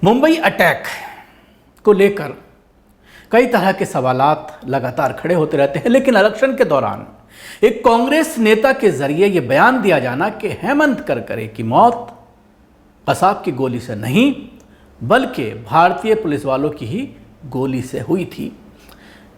Mumbai attack को लेकर कई तरह के सवालात लगातार खड़े होते रहते हैं, लेकिन इलेक्शन के दौरान एक कांग्रेस नेता के जरिए यह बयान दिया जाना कि हेमंत करकरे की मौत कसाब की गोली से नहीं बल्कि भारतीय पुलिस वालों की ही गोली से हुई थी।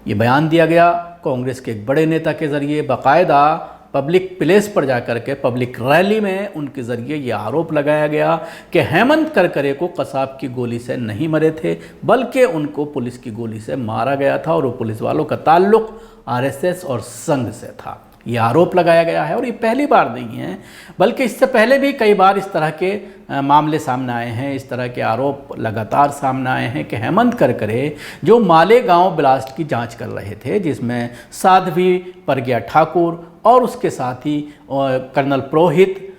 ये बयान दिया गया कांग्रेस के एक बड़े नेता के जरिए, बाकायदा पब्लिक प्लेस पर जाकर के पब्लिक रैली में उनके ज़रिए ये आरोप लगाया गया कि हेमंत करकरे को कसाब की गोली से नहीं मरे थे बल्कि उनको पुलिस की गोली से मारा गया था और वो पुलिस वालों का ताल्लुक आरएसएस और संघ से था। ये आरोप लगाया गया है और ये पहली बार नहीं है, बल्कि इससे पहले भी कई बार इस तरह के मामले सामने आए हैं। इस तरह के आरोप लगातार सामने आए हैं कि हेमंत करकरे जो मालेगांव ब्लास्ट की जांच कर रहे थे, जिसमें साध्वी प्रज्ञा ठाकुर और उसके साथ ही कर्नल पुरोहित,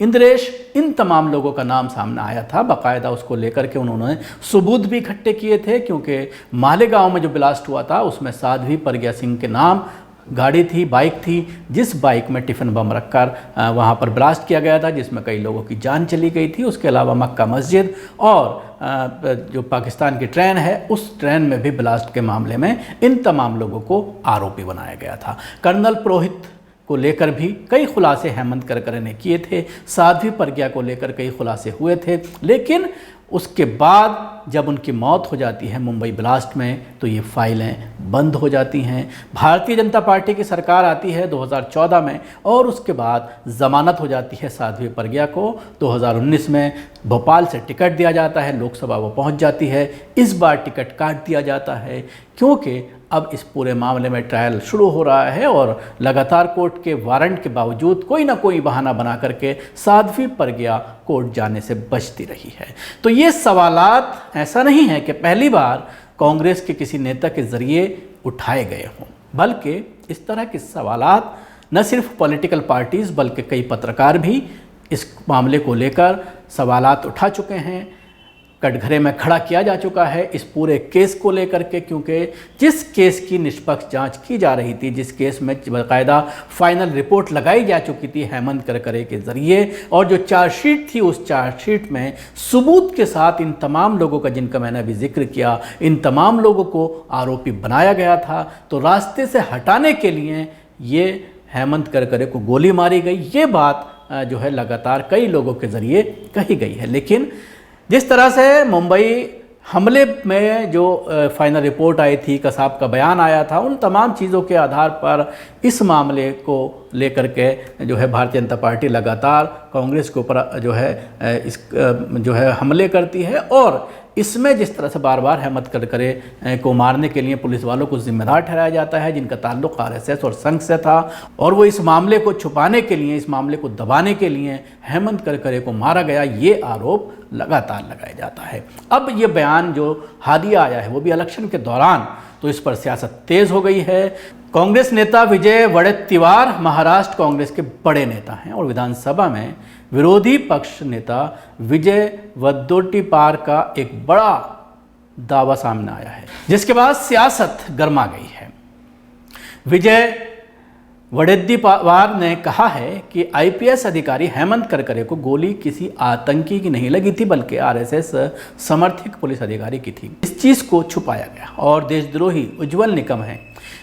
इंद्रेश, इन तमाम लोगों का नाम सामने आया था। बाकायदा उसको लेकर के उन्होंने सबूत भी इकट्ठे किए थे, क्योंकि मालेगांव में जो ब्लास्ट हुआ था उसमें साध्वी प्रज्ञा सिंह के नाम गाड़ी थी, बाइक थी, जिस बाइक में टिफ़िन बम रखकर वहाँ पर ब्लास्ट किया गया था, जिसमें कई लोगों की जान चली गई थी। उसके अलावा मक्का मस्जिद और जो पाकिस्तान की ट्रेन है उस ट्रेन में भी ब्लास्ट के मामले में इन तमाम लोगों को आरोपी बनाया गया था। कर्नल पुरोहित को लेकर भी कई खुलासे हेमंत करकरे ने किए थे, साध्वी प्रज्ञा को लेकर कई खुलासे हुए थे, लेकिन उसके बाद जब उनकी मौत हो जाती है मुंबई ब्लास्ट में तो ये फाइलें बंद हो जाती हैं। भारतीय जनता पार्टी की सरकार आती है 2014 में और उसके बाद ज़मानत हो जाती है साध्वी प्रज्ञा को। 2019 में भोपाल से टिकट दिया जाता है, लोकसभा वो पहुंच जाती है। इस बार टिकट काट दिया जाता है क्योंकि अब इस पूरे मामले में ट्रायल शुरू हो रहा है और लगातार कोर्ट के वारंट के बावजूद कोई ना कोई बहाना बना करके साध्वी प्रज्ञा कोर्ट जाने से बचती रही है। तो ये सवालात ऐसा नहीं है कि पहली बार कांग्रेस के किसी नेता के ज़रिए उठाए गए हों, बल्कि इस तरह के सवालात न सिर्फ पॉलिटिकल पार्टीज़ बल्कि कई पत्रकार भी इस मामले को लेकर सवालात उठा चुके हैं। कटघरे में खड़ा किया जा चुका है इस पूरे केस को लेकर के, क्योंकि जिस केस की निष्पक्ष जांच की जा रही थी, जिस केस में बाकायदा फाइनल रिपोर्ट लगाई जा चुकी थी हेमंत करकरे के ज़रिए, और जो चार्जशीट थी उस चार्जशीट में सबूत के साथ इन तमाम लोगों का, जिनका मैंने अभी जिक्र किया, इन तमाम लोगों को आरोपी बनाया गया था। तो रास्ते से हटाने के लिए ये हेमंत करकरे को गोली मारी गई, ये बात जो है लगातार कई लोगों के ज़रिए कही गई है। लेकिन जिस तरह से मुंबई हमले में जो फाइनल रिपोर्ट आई थी, कसाब का बयान आया था, उन तमाम चीज़ों के आधार पर इस मामले को लेकर के जो है भारतीय जनता पार्टी लगातार कांग्रेस के ऊपर जो है हमले करती है। और इसमें जिस तरह से बार बार हेमंत करकरे को मारने के लिए पुलिस वालों को जिम्मेदार ठहराया जाता है, जिनका ताल्लुक आरएसएस और संघ से था, और वो इस मामले को छुपाने के लिए, इस मामले को दबाने के लिए हेमंत करकरे को मारा गया, ये आरोप लगातार लगाया जाता है। अब ये बयान जो हालिया आया है वो भी इलेक्शन के दौरान, तो इस पर सियासत तेज़ हो गई है। कांग्रेस नेता विजय वडेट्टीवार महाराष्ट्र कांग्रेस के बड़े नेता हैं और विधानसभा में विरोधी पक्ष नेता विजय वडेट्टीवार का एक बड़ा दावा सामने आया है, जिसके बाद सियासत गर्मा गई है। विजय वडेट्टीवार ने कहा है कि आईपीएस अधिकारी हेमंत करकरे को गोली किसी आतंकी की नहीं लगी थी बल्कि आरएसएस समर्थित पुलिस अधिकारी की थी। इस चीज़ को छुपाया गया और देशद्रोही उज्जवल निकम है,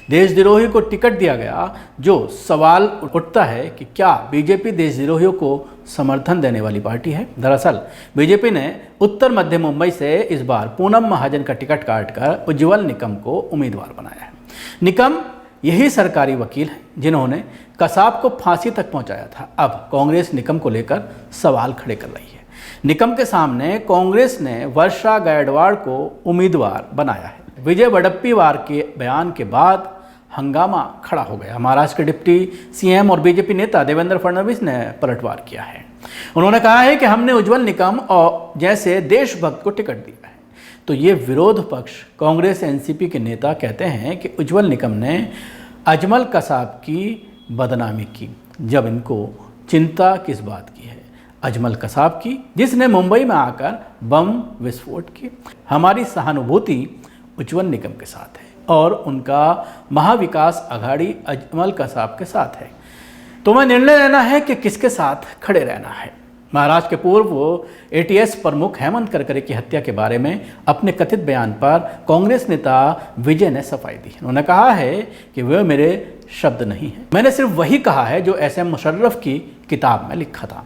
देशद्रोही को टिकट दिया गया। जो सवाल उठता है कि क्या बीजेपी देशद्रोहियों को समर्थन देने वाली पार्टी है? दरअसल बीजेपी ने उत्तर मध्य मुंबई से इस बार पूनम महाजन का टिकट काटकर उज्जवल निकम को उम्मीदवार बनाया है। निकम यही सरकारी वकील हैं जिन्होंने कसाब को फांसी तक पहुंचाया था। अब कांग्रेस निकम को लेकर सवाल खड़े कर रही है। निकम के सामने कांग्रेस ने वर्षा गायकवाड़ को उम्मीदवार बनाया है। विजय वडेट्टीवार के बयान के बाद हंगामा खड़ा हो गया। महाराष्ट्र के डिप्टी सीएम और बीजेपी नेता देवेंद्र फडणवीस ने पलटवार किया है। उन्होंने कहा है कि हमने उज्जवल निकम और जैसे देशभक्त को टिकट दिया है। तो ये विरोध पक्ष कांग्रेस एनसीपी के नेता कहते हैं कि उज्जवल निकम ने अजमल कसाब की बदनामी की, जब इनको चिंता किस बात की है? अजमल कसाब की, जिसने मुंबई में आकर बम विस्फोट की। हमारी सहानुभूति उज्जवल निकम के साथ है और उनका महाविकास अघाड़ी अजमल कसाब के साथ है। तो मैं निर्णय लेना है कि किसके साथ खड़े रहना है। महाराष्ट्र के पूर्व एटीएस प्रमुख हेमंत करकरे की हत्या के बारे में अपने कथित बयान पर कांग्रेस नेता विजय ने सफाई दी। उन्होंने कहा है कि वह मेरे शब्द नहीं हैं, मैंने सिर्फ वही कहा है जो एसएम मुशर्रफ की किताब में लिखा था।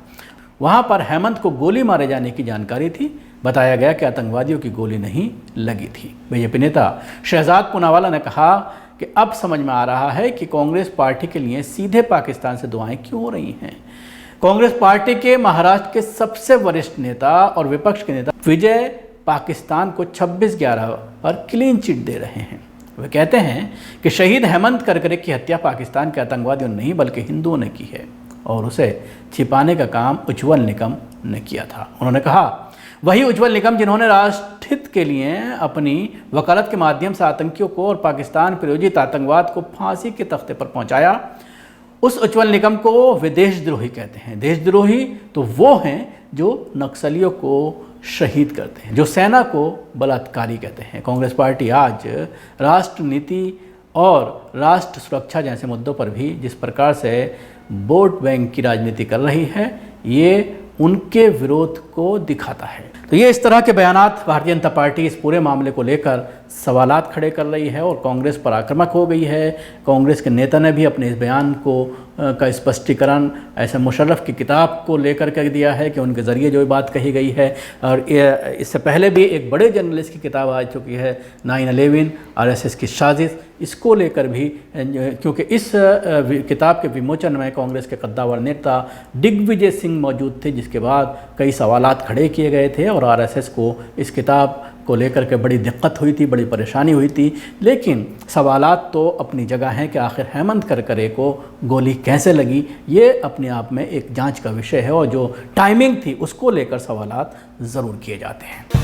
वहां पर हेमंत को गोली मारे जाने की जानकारी थी। बताया गया कि आतंकवादियों की गोली नहीं लगी थी। बीजेपी नेता शहजाद पूनावाला ने कहा कि अब समझ में आ रहा है कि कांग्रेस पार्टी के लिए सीधे पाकिस्तान से दुआएं क्यों हो रही हैं। कांग्रेस पार्टी के महाराष्ट्र के सबसे वरिष्ठ नेता और विपक्ष के नेता विजय पाकिस्तान को 26/11 पर क्लीन चिट दे रहे हैं। वे कहते हैं कि शहीद हेमंत करकरे की हत्या पाकिस्तान के आतंकवादियों ने नहीं बल्कि हिंदुओं ने की है और उसे छिपाने का काम उज्ज्वल निकम ने किया था। उन्होंने कहा वही उज्ज्वल निकम जिन्होंने राष्ट्रहित के लिए अपनी वकालत के माध्यम से आतंकियों को और पाकिस्तान प्रायोजित आतंकवाद को फांसी के तख्ते पर पहुंचाया, उस उज्ज्वल निकम को वे देशद्रोही कहते हैं। देशद्रोही तो वो हैं जो नक्सलियों को शहीद करते हैं, जो सेना को बलात्कारी कहते हैं। कांग्रेस पार्टी आज राष्ट्र नीति और राष्ट्र सुरक्षा जैसे मुद्दों पर भी जिस प्रकार से वोट बैंक की राजनीति कर रही है, ये उनके विरोध को दिखाता है। तो ये इस तरह के बयानात भारतीय जनता पार्टी इस पूरे मामले को लेकर सवालात खड़े कर रही है और कांग्रेस पर आक्रामक हो गई है। कांग्रेस के नेता ने भी अपने इस बयान का स्पष्टीकरण ऐसे मुशर्रफ की किताब को लेकर कर दिया है कि उनके ज़रिए जो बात कही गई है। और इससे पहले भी एक बड़े जर्नलिस्ट की किताब आ चुकी है 9/11 RSS की साजिश, इसको लेकर भी, क्योंकि इस किताब के विमोचन में कांग्रेस के कद्दावर नेता दिग्विजय सिंह मौजूद थे, जिसके बाद कई सवालात खड़े किए गए थे और RSS को इस किताब को लेकर के बड़ी दिक्कत हुई थी, बड़ी परेशानी हुई थी। लेकिन सवालात तो अपनी जगह हैं कि आखिर हेमंत करकरे को गोली कैसे लगी, ये अपने आप में एक जांच का विषय है और जो टाइमिंग थी उसको लेकर सवालात ज़रूर किए जाते हैं।